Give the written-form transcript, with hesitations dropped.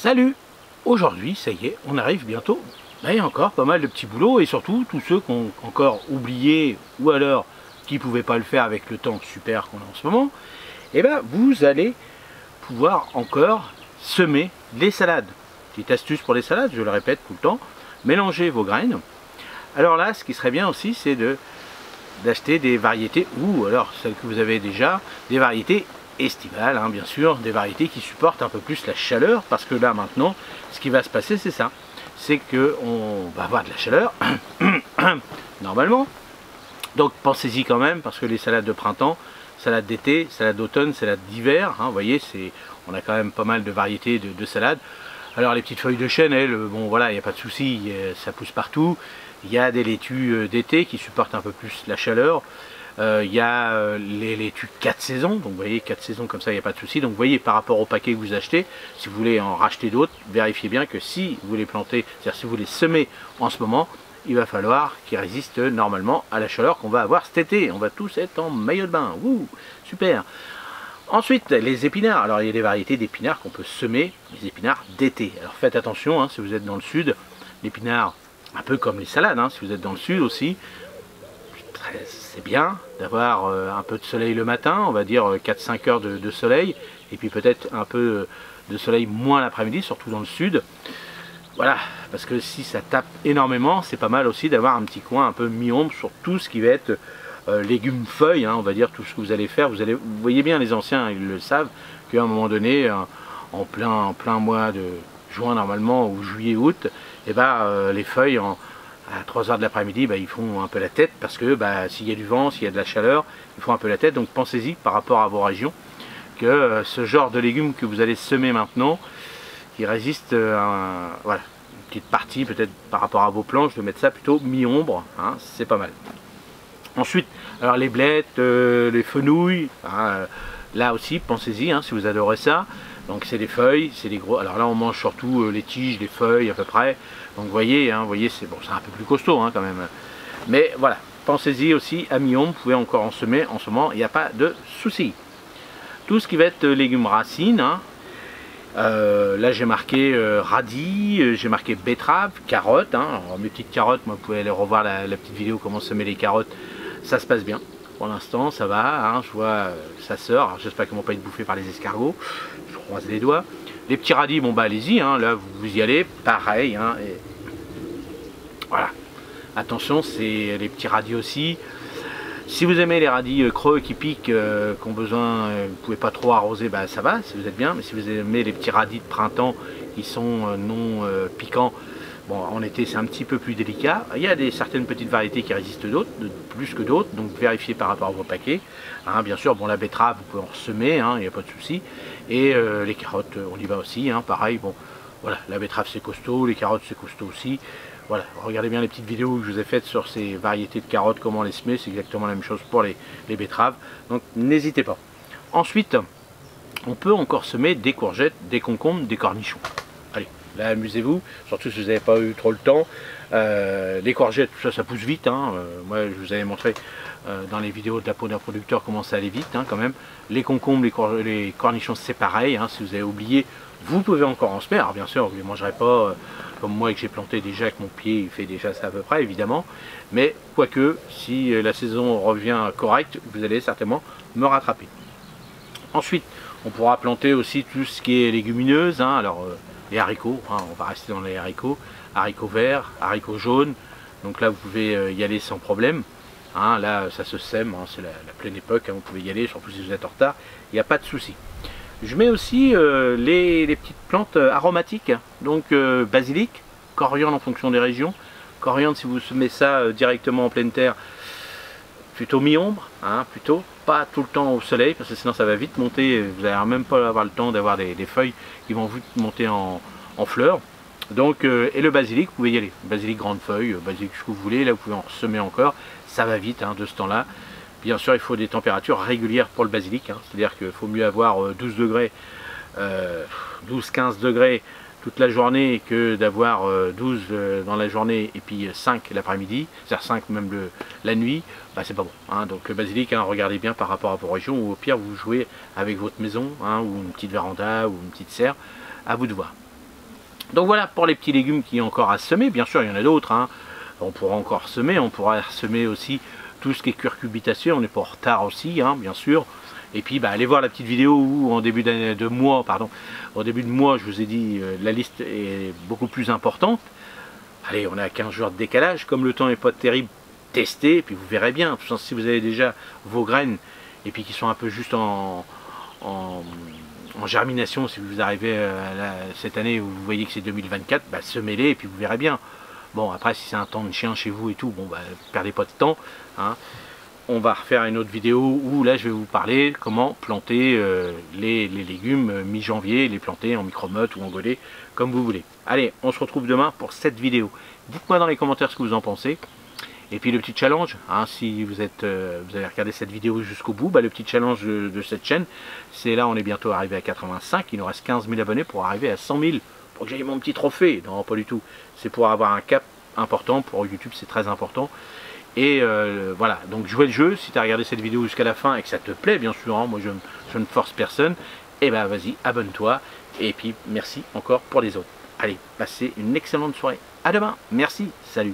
Salut! Aujourd'hui, ça y est, on arrive bientôt. Là, il y a encore pas mal de petits boulots et surtout tous ceux qui ont encore oublié ou alors qui ne pouvaient pas le faire avec le temps super qu'on a en ce moment, et ben vous allez pouvoir encore semer les salades. Petite astuce pour les salades, je le répète tout le temps, mélangez vos graines. Alors là, ce qui serait bien aussi, c'est d'acheter des variétés, ou alors celles que vous avez déjà, des variétés estivales, hein, bien sûr, des variétés qui supportent un peu plus la chaleur, parce que là maintenant, ce qui va se passer, c'est ça, c'est qu'on va avoir de la chaleur, normalement, donc pensez-y quand même, parce que les salades de printemps, salade d'été, salade d'automne, salade d'hiver, hein, vous voyez, on a quand même pas mal de variétés de salades. Alors les petites feuilles de chêne, elles, bon voilà, il n'y a pas de souci, ça pousse partout. Il y a des laitues d'été qui supportent un peu plus la chaleur. Il y a les laitues 4 saisons, donc vous voyez 4 saisons comme ça, il n'y a pas de souci. Donc vous voyez par rapport au paquet que vous achetez, si vous voulez en racheter d'autres, vérifiez bien que si vous les plantez, c'est-à-dire si vous les semez en ce moment, il va falloir qu'ils résistent normalement à la chaleur qu'on va avoir cet été. On va tous être en maillot de bain, wouh, super. Ensuite, les épinards. Alors il y a des variétés d'épinards qu'on peut semer, les épinards d'été. Alors faites attention, hein, si vous êtes dans le sud, l'épinard, un peu comme les salades, hein, si vous êtes dans le sud aussi, c'est bien d'avoir un peu de soleil le matin, on va dire 4-5 heures de soleil, et puis peut-être un peu de soleil moins l'après-midi, surtout dans le sud. Voilà, parce que si ça tape énormément, c'est pas mal aussi d'avoir un petit coin un peu mi-ombre sur tout ce qui va être légumes feuilles, hein, on va dire tout ce que vous allez faire. Vous voyez bien, les anciens, ils le savent, qu'à un moment donné, en plein mois de juin normalement, ou juillet-août, et les feuilles, à 3 heures de l'après-midi, ils font un peu la tête, parce que s'il y a du vent, s'il y a de la chaleur, ils font un peu la tête. Donc pensez-y par rapport à vos régions, que ce genre de légumes que vous allez semer maintenant, qui résiste voilà, une petite partie peut-être par rapport à vos planches, de mettre ça plutôt mi-ombre, hein, c'est pas mal. Ensuite, alors les blettes, les fenouilles, hein, là aussi pensez-y, hein, si vous adorez ça. Donc c'est des feuilles, c'est des gros. Alors là on mange surtout les tiges, les feuilles à peu près. Donc vous voyez, c'est bon, c'est un peu plus costaud hein, quand même. Mais voilà, pensez-y aussi à mi-ombre, vous pouvez encore en semer en ce moment, il n'y a pas de souci. Tout ce qui va être légumes racines, hein, là j'ai marqué radis, j'ai marqué betterave, carottes. Hein. Alors, mes petites carottes, moi, vous pouvez aller revoir la petite vidéo comment semer les carottes. Ça se passe bien. Pour l'instant, ça va. Hein. Je vois sa sœur. J'espère qu'elles ne vont pas être bouffées par les escargots. Je croise les doigts. Les petits radis, bon allez-y. Hein. Là, vous y allez. Pareil. Hein. Et voilà. Attention, c'est les petits radis aussi. Si vous aimez les radis creux qui piquent, qui ont besoin, vous ne pouvez pas trop arroser, ça va, si vous êtes bien. Mais si vous aimez les petits radis de printemps qui sont non piquants, bon, en été c'est un petit peu plus délicat. Il y a certaines petites variétés qui résistent plus que d'autres, donc vérifiez par rapport à vos paquets. Hein, bien sûr, bon, la betterave, vous pouvez en semer, hein, il n'y a pas de souci. Et les carottes, on y va aussi, hein, pareil. Bon, voilà, la betterave c'est costaud, les carottes c'est costaud aussi. Voilà, regardez bien les petites vidéos que je vous ai faites sur ces variétés de carottes, comment les semer, c'est exactement la même chose pour les betteraves. Donc n'hésitez pas. Ensuite, on peut encore semer des courgettes, des concombres, des cornichons. Allez, là amusez-vous, surtout si vous n'avez pas eu trop le temps. Les courgettes, tout ça, ça pousse vite. Hein. Moi, je vous avais montré dans les vidéos de la peau d'un producteur comment ça allait vite hein, quand même. Les concombres, les cornichons, c'est pareil. Hein. Si vous avez oublié, vous pouvez encore en semer. Alors bien sûr, vous ne les mangerez pas comme moi que j'ai planté déjà avec mon pied, il fait déjà ça à peu près évidemment. Mais quoique, si la saison revient correcte, vous allez certainement me rattraper. Ensuite, on pourra planter aussi tout ce qui est légumineuse. Hein. Alors les haricots, hein, on va rester dans les haricots verts, haricots jaunes. Donc là, vous pouvez y aller sans problème. Hein, là, ça se sème, hein, c'est la pleine époque, hein, vous pouvez y aller, surtout si vous êtes en retard, il n'y a pas de souci. Je mets aussi les petites plantes aromatiques, donc basilic, coriandre en fonction des régions. Coriandre, si vous semez ça directement en pleine terre, plutôt mi-ombre, hein, plutôt, pas tout le temps au soleil, parce que sinon ça va vite monter, vous n'allez même pas avoir le temps d'avoir des feuilles qui vont vite monter en fleurs. Donc, et le basilic, vous pouvez y aller. Basilic grande feuille, basilic ce que vous voulez, là vous pouvez en semer encore, ça va vite hein, de ce temps-là. Bien sûr, il faut des températures régulières pour le basilic, hein, c'est-à-dire qu'il faut mieux avoir 12 degrés, 12-15 degrés toute la journée que d'avoir 12 dans la journée et puis 5 l'après-midi, c'est-à-dire 5 même la nuit, c'est pas bon. Hein. Donc le basilic, hein, regardez bien par rapport à vos régions, ou au pire vous jouez avec votre maison, hein, ou une petite véranda, ou une petite serre, à vous de voir. Donc voilà pour les petits légumes qui ont encore à semer. Bien sûr, il y en a d'autres, hein. On pourra encore semer, on pourra semer aussi tout ce qui est curcubitation, on n'est pas en retard aussi, hein, bien sûr. Et puis allez voir la petite vidéo où en début de mois, au début de mois, je vous ai dit la liste est beaucoup plus importante. Allez, on est à 15 jours de décalage, comme le temps n'est pas terrible, testez, et puis vous verrez bien. Si vous avez déjà vos graines, et puis qui sont un peu juste en germination, si vous arrivez cette année, vous voyez que c'est 2024, semez-les, et puis vous verrez bien. Bon, après, si c'est un temps de chien chez vous et tout, bon, perdez pas de temps, hein. On va refaire une autre vidéo où là je vais vous parler comment planter les légumes mi-janvier, les planter en micro-motte ou en godet, comme vous voulez. Allez, on se retrouve demain pour cette vidéo. Dites-moi dans les commentaires ce que vous en pensez. Et puis le petit challenge, hein, si vous avez regardé cette vidéo jusqu'au bout, le petit challenge de cette chaîne, c'est là on est bientôt arrivé à 85, il nous reste 15 000 abonnés pour arriver à 100 000, pour que j'aille mon petit trophée. Non, pas du tout, c'est pour avoir un cap important, pour YouTube c'est très important. Et voilà, donc jouez le jeu, si tu as regardé cette vidéo jusqu'à la fin et que ça te plaît, bien sûr, hein, moi je ne force personne, et vas-y, abonne-toi, et puis merci encore pour les autres. Allez, passez une excellente soirée, à demain, merci, salut.